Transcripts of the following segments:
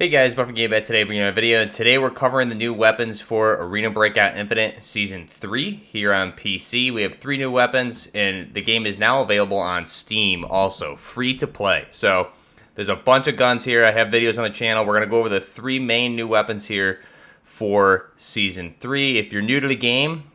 Hey guys, Buff from GameBet today, bringing you a video, and today we're covering the new weapons for Arena Breakout Infinite Season 3 here on PC. We have 3 new weapons, and the game is now available on Steam also, free to play. So, there's a bunch of guns here. I have videos on the channel. We're going to go over the 3 main new weapons here for Season 3. If you're new to the game,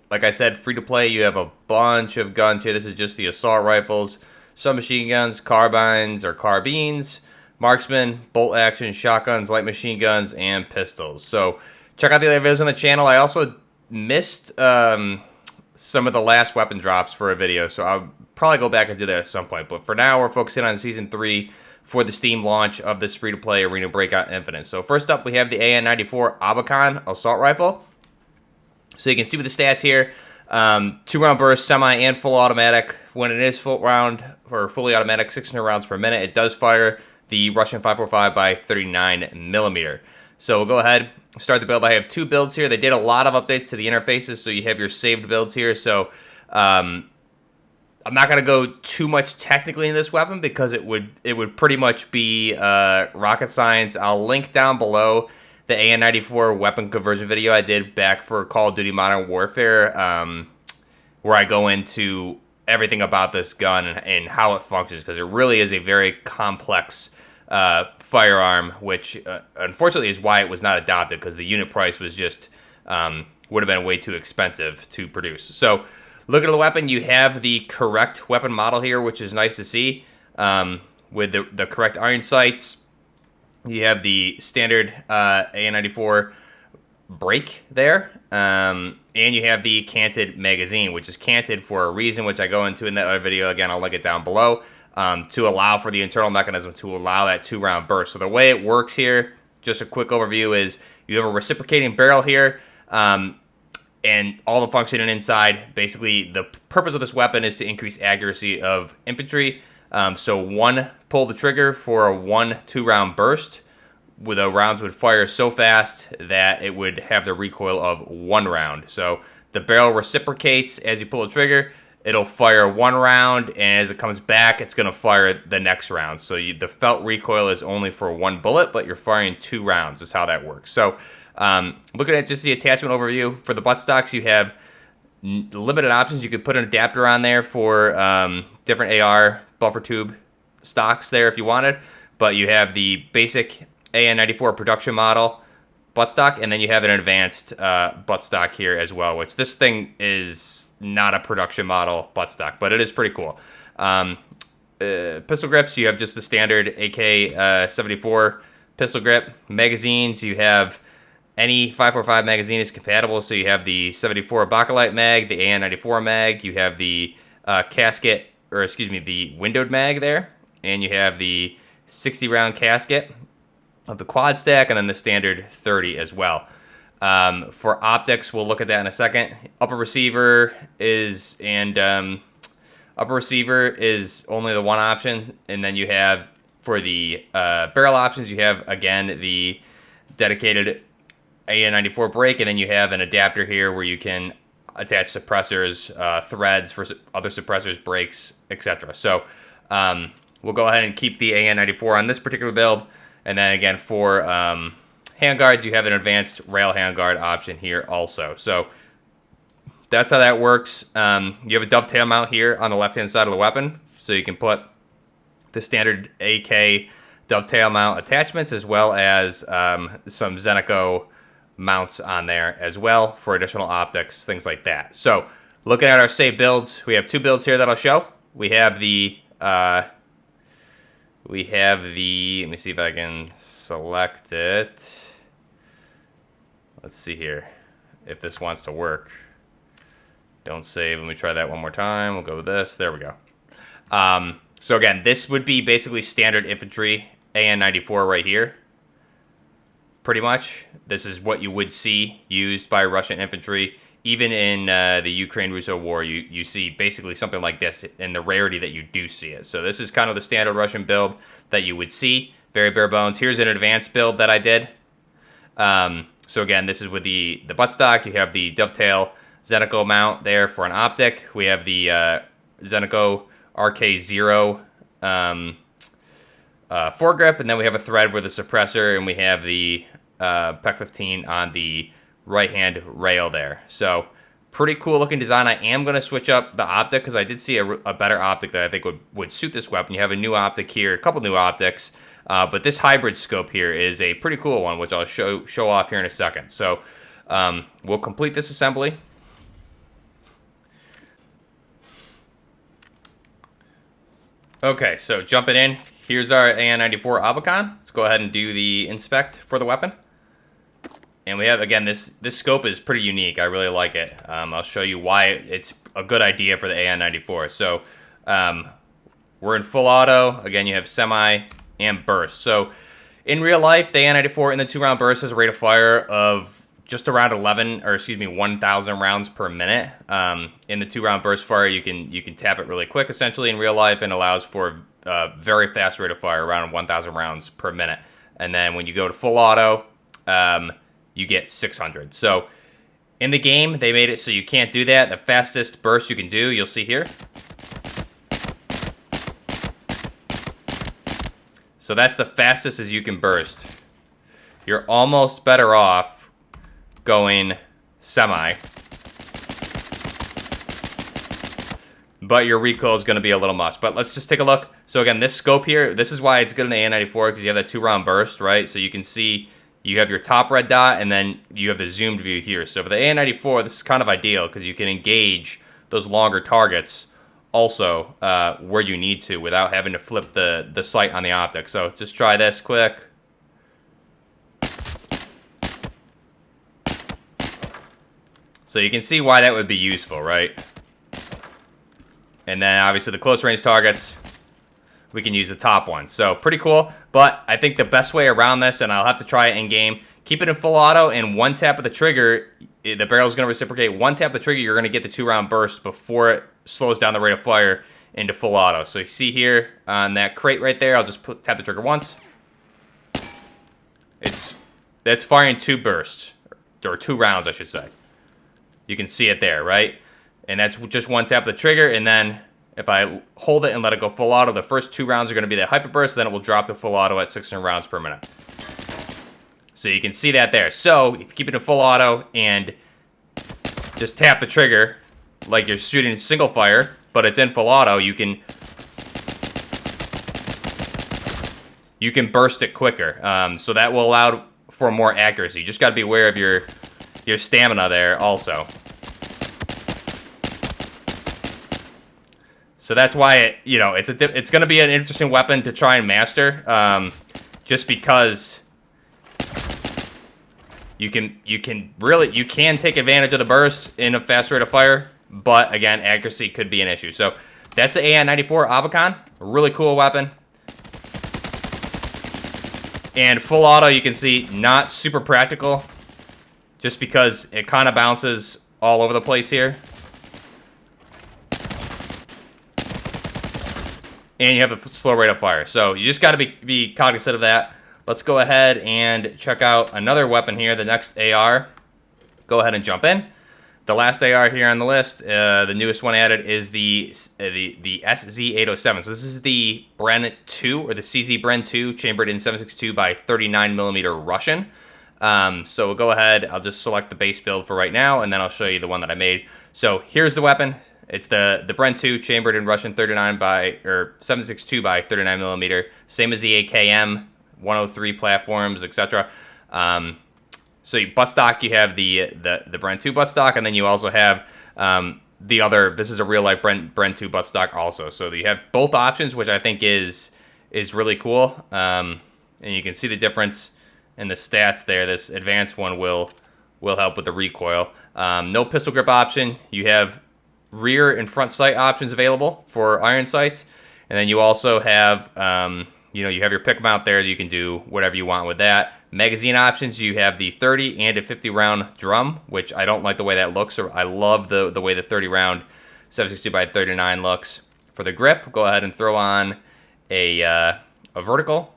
like I said, free to play, you have a bunch of guns here. This is just the assault rifles, submachine guns, carbines or carbines, marksman, bolt action, shotguns, light machine guns, and pistols. So check out the other videos on the channel. I also missed some of the last weapon drops for a video, so I'll probably go back and do that at some point. But for now, we're focusing on Season 3 for the Steam launch of this free-to-play Arena Breakout Infinite. So first up, we have the AN-94 Abakan assault rifle. So you can see with the stats here, 2-round burst, semi and full automatic. When it is full round or fully automatic, 600 rounds per minute, it does fire the Russian 545 by 39 millimeter. So we'll go ahead, start the build. I have 2 builds here. They did a lot of updates to the interfaces, so you have your saved builds here. So I'm not going to go too much technically in this weapon because it would pretty much be rocket science. I'll link down below the AN-94 weapon conversion video I did back for Call of Duty Modern Warfare, where I go into everything about this gun and how it functions, because it really is a very complex firearm, which unfortunately is why it was not adopted, because the unit price was just would have been way too expensive to produce. So look at the weapon. You have the correct weapon model here, which is nice to see, with the correct iron sights. You have the standard AN-94 break there, and you have the canted magazine, which is canted for a reason, which I go into in that other video. Again, I'll link it down below, to allow for the internal mechanism to allow that 2-round burst. So the way it works here, just a quick overview, is you have a reciprocating barrel here, and all the functioning inside. Basically, the purpose of this weapon is to increase accuracy of infantry. So pull the trigger for a 2-round burst, where the rounds would fire so fast that it would have the recoil of 1 round. So the barrel reciprocates as you pull the trigger. It'll fire 1 round, and as it comes back, it's going to fire the next round. So the felt recoil is only for 1 bullet, but you're firing 2 rounds is how that works. So looking at just the attachment overview, for the buttstocks, you have limited options. You could put an adapter on there for different AR buffer tube stocks there if you wanted, but you have the basic AN-94 production model buttstock, and then you have an advanced buttstock here as well, which this thing is not a production model buttstock, but it is pretty cool. Pistol grips, you have just the standard AK-74 pistol grip. Magazines, you have any 545 magazine is compatible, so you have the 74 Abakan mag, the AN-94 mag, you have the the windowed mag there, and you have the 60-round casket of the quad stack, and then the standard 30 as well. For optics, we'll look at that in a second. Upper receiver is only the one option, and then you have, for the barrel options, you have again the dedicated AN-94 brake, and then you have an adapter here where you can attach suppressors, threads for other suppressors, brakes, etc. So we'll go ahead and keep the AN-94 on this particular build, and then again for handguards, you have an advanced rail handguard option here also. So that's how that works. You have a dovetail mount here on the left-hand side of the weapon, so you can put the standard AK dovetail mount attachments, as well as some Zeneco mounts on there as well for additional optics, things like that. So looking at our saved builds, we have 2 builds here that I'll show. We have the let me see if I can select it. Let's see here if this wants to work. Don't save. Let me try that one more time. We'll go with this. There we go. So again, this would be basically standard infantry AN-94 right here. Pretty much. This is what you would see used by Russian infantry. Even in the Ukraine-Russo war, you see basically something like this, in the rarity that you do see it. So this is kind of the standard Russian build that you would see. Very bare bones. Here's an advanced build that I did. So again, this is with the buttstock. You have the dovetail Zeneco mount there for an optic. We have the Zeneco RK0 foregrip, and then we have a thread with a suppressor, and we have the PEC 15 on the right-hand rail there. So pretty cool looking design. I am going to switch up the optic because I did see a better optic that I think would suit this weapon. You have a new optic here, a couple new optics, but this hybrid scope here is a pretty cool one, which I'll show off here in a second. So we'll complete this assembly. Okay, so jumping in, here's our AN-94 Abakan. Let's go ahead and do the inspect for the weapon. And we have, again, this scope is pretty unique. I really like it. I'll show you why it's a good idea for the AN-94. So we're in full auto. Again, you have semi and burst. So in real life, the AN-94 in the 2-round burst has a rate of fire of just around 1,000 rounds per minute. In the 2-round burst fire, you can tap it really quick, essentially, in real life, and allows for a very fast rate of fire, around 1,000 rounds per minute. And then when you go to full auto, you get 600. So in the game, they made it so you can't do that. The fastest burst you can do, you'll see here. So that's the fastest as you can burst. You're almost better off going semi. But your recoil is going to be a little much. But let's just take a look. So again, this scope here, this is why it's good in the AN-94, because you have that 2-round burst, right? So you can see you have your top red dot, and then you have the zoomed view here. So for the AN-94, this is kind of ideal because you can engage those longer targets also where you need to without having to flip the sight on the optic. So just try this quick. So you can see why that would be useful, right? And then obviously the close range targets, we can use the top one. So pretty cool, but I think the best way around this, and I'll have to try it in game, keep it in full auto, and one tap of the trigger, the barrel is going to reciprocate. One tap of the trigger, you're going to get the 2-round burst before it slows down the rate of fire into full auto. So you see here on that crate right there, I'll just tap the trigger once. That's firing 2 bursts, or 2 rounds, I should say. You can see it there, right? And that's just one tap of the trigger, and then if I hold it and let it go full auto, the first 2 rounds are going to be the hyper burst, then it will drop to full auto at 600 rounds per minute. So you can see that there. So if you keep it in full auto and just tap the trigger like you're shooting single fire, but it's in full auto, you can burst it quicker. So that will allow for more accuracy. You just got to be aware of your stamina there also. So that's why it's going to be an interesting weapon to try and master, just because you can take advantage of the burst in a fast rate of fire, but again, accuracy could be an issue. So that's the AN-94 Abakan, a really cool weapon. And full auto, you can see, not super practical, just because it kind of bounces all over the place here. And you have a slow rate of fire. So you just got to be cognizant of that. Let's go ahead and check out another weapon here, the next AR. Go ahead and jump in. The last AR here on the list, the newest one added, is the SZ807. So this is the BREN 2, or the CZ BREN 2, chambered in 7.62 by 39mm Russian. So we'll go ahead. I'll just select the base build for right now, and then I'll show you the one that I made. So here's the weapon. It's the BREN 2, chambered in Russian 7.62 by 39mm, same as the AKM 103 platforms, etc. So buttstock, you have the BREN 2 buttstock, and then you also have the other. This is a real life BREN 2 buttstock also. So you have both options, which I think is really cool. And you can see the difference in the stats there. This advanced one will help with the recoil. No pistol grip option. You have rear and front sight options available for iron sights, and then you also have you have your pick mount there. You can do whatever you want with that. Magazine options, you have the 30 and a 50 round drum, which I don't like the way that looks. Or I love the way the 30 round 7.62 by 39 looks. For the grip, go ahead and throw on a vertical,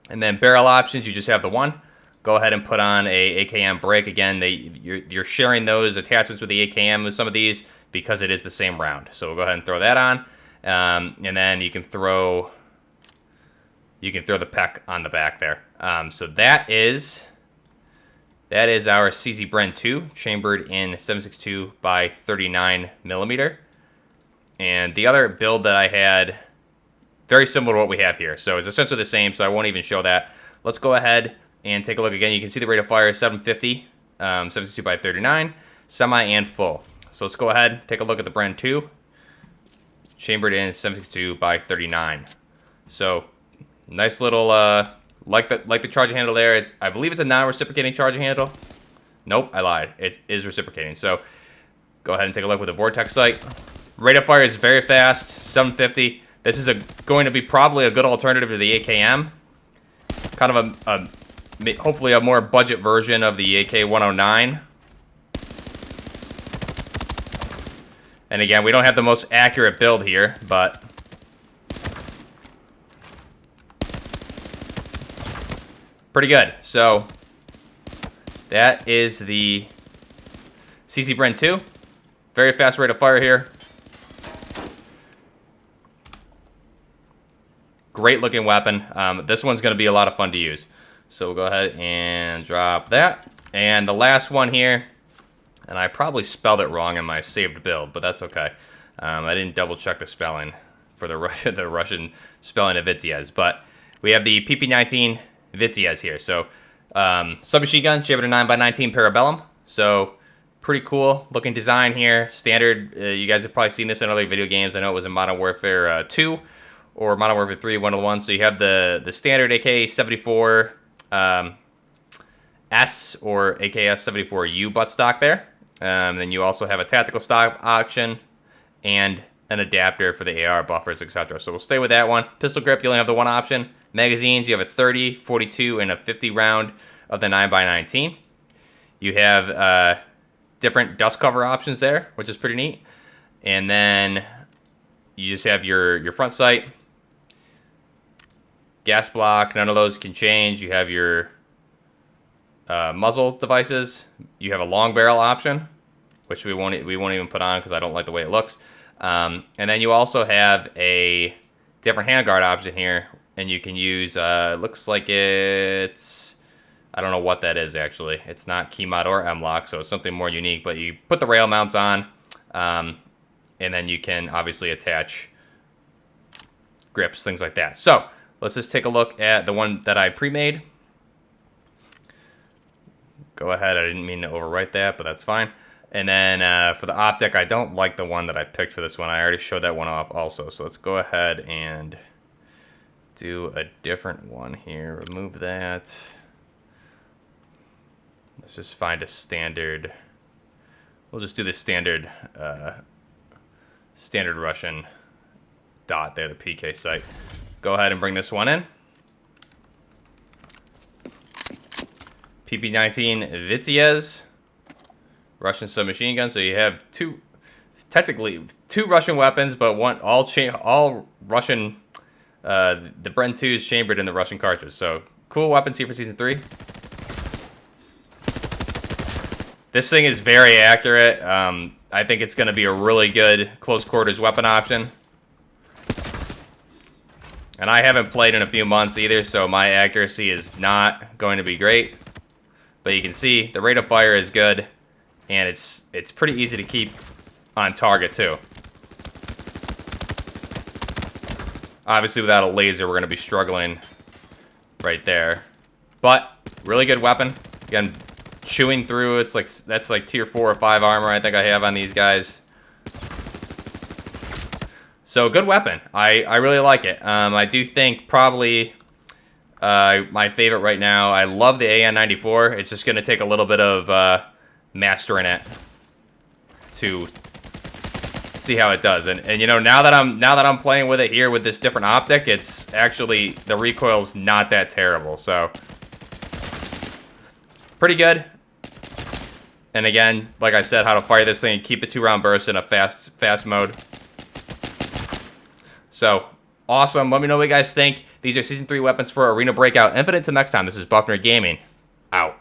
and then barrel options, you just have the one. Go ahead and put on a AKM brake. Again, you're sharing those attachments with the AKM with some of these because it is the same round. So we'll go ahead and throw that on. And then you can throw you can throw the PEC on the back there. So that is our CZ BREN 2, chambered in 7.62 by 39 millimeter. And the other build that I had, very similar to what we have here. So it's essentially the same, so I won't even show that. Let's go ahead and take a look again. You can see the rate of fire is 750, 7.62 by 39, semi and full. So let's go ahead, take a look at the BREN 2, chambered in 7.62 by 39. So nice little, like the charging handle there. I believe it's a non-reciprocating charging handle. Nope, I lied. It is reciprocating. So go ahead and take a look with the vortex sight. Rate of fire is very fast, 750. This is going to be probably a good alternative to the AKM. Kind of hopefully a more budget version of the AK-109. And again, we don't have the most accurate build here, but pretty good. So that is the CZ BREN 2. Very fast rate of fire here. Great looking weapon. This one's going to be a lot of fun to use. So we'll go ahead and drop that. And the last one here, and I probably spelled it wrong in my saved build, but that's okay. I didn't double check the spelling for the Russian spelling of Vityaz. But we have the PP-19 Vityaz here. So submachine gun, chambered in 9x19 Parabellum. So pretty cool looking design here. Standard. You guys have probably seen this in other video games. I know it was in Modern Warfare 2 or Modern Warfare 3, one of the ones. So you have the standard AK-74 S or AKS-74U buttstock there. Then you also have a tactical stock option and an adapter for the AR buffers, etc. So we'll stay with that one. Pistol grip, you only have the one option. Magazines, you have a 30, 42, and a 50 round of the 9x19. You have different dust cover options there, which is pretty neat. And then you just have your front sight. Gas block, none of those can change. You have your muzzle devices. You have a long barrel option, which we won't even put on because I don't like the way it looks. And then you also have a different handguard option here, and you can use. Looks like it's, I don't know what that is actually. It's not key mod or M-lock, so it's something more unique. But you put the rail mounts on, and then you can obviously attach grips, things like that. So let's just take a look at the one that I pre-made. Go ahead, I didn't mean to overwrite that, but that's fine. And then for the optic, I don't like the one that I picked for this one. I already showed that one off also. So let's go ahead and do a different one here. Remove that. Let's just find a standard. We'll just do the standard Russian dot there, the PK sight. Go ahead and bring this one in. PP-19 Vityaz, Russian submachine gun. So you have technically two Russian weapons, but all Russian. The BREN 2 is chambered in the Russian cartridge. So cool weapons here for Season 3. This thing is very accurate. I think it's going to be a really good close quarters weapon option. And I haven't played in a few months either, so my accuracy is not going to be great. But you can see the rate of fire is good, and it's pretty easy to keep on target too. Obviously, without a laser, we're going to be struggling right there. But really good weapon. Again, chewing through. That's like tier 4 or 5 armor. I think I have on these guys. So good weapon. I really like it. I do think probably my favorite right now. I love the AN-94. It's just going to take a little bit of mastering it to see how it does. And you know, now that I'm playing with it here with this different optic, it's actually, the recoil's not that terrible. So pretty good. And again, like I said, how to fire this thing and keep a 2-round burst in a fast mode. So awesome. Let me know what you guys think. These are Season 3 weapons for Arena Breakout Infinite. Until next time, this is Buffner Gaming. Out.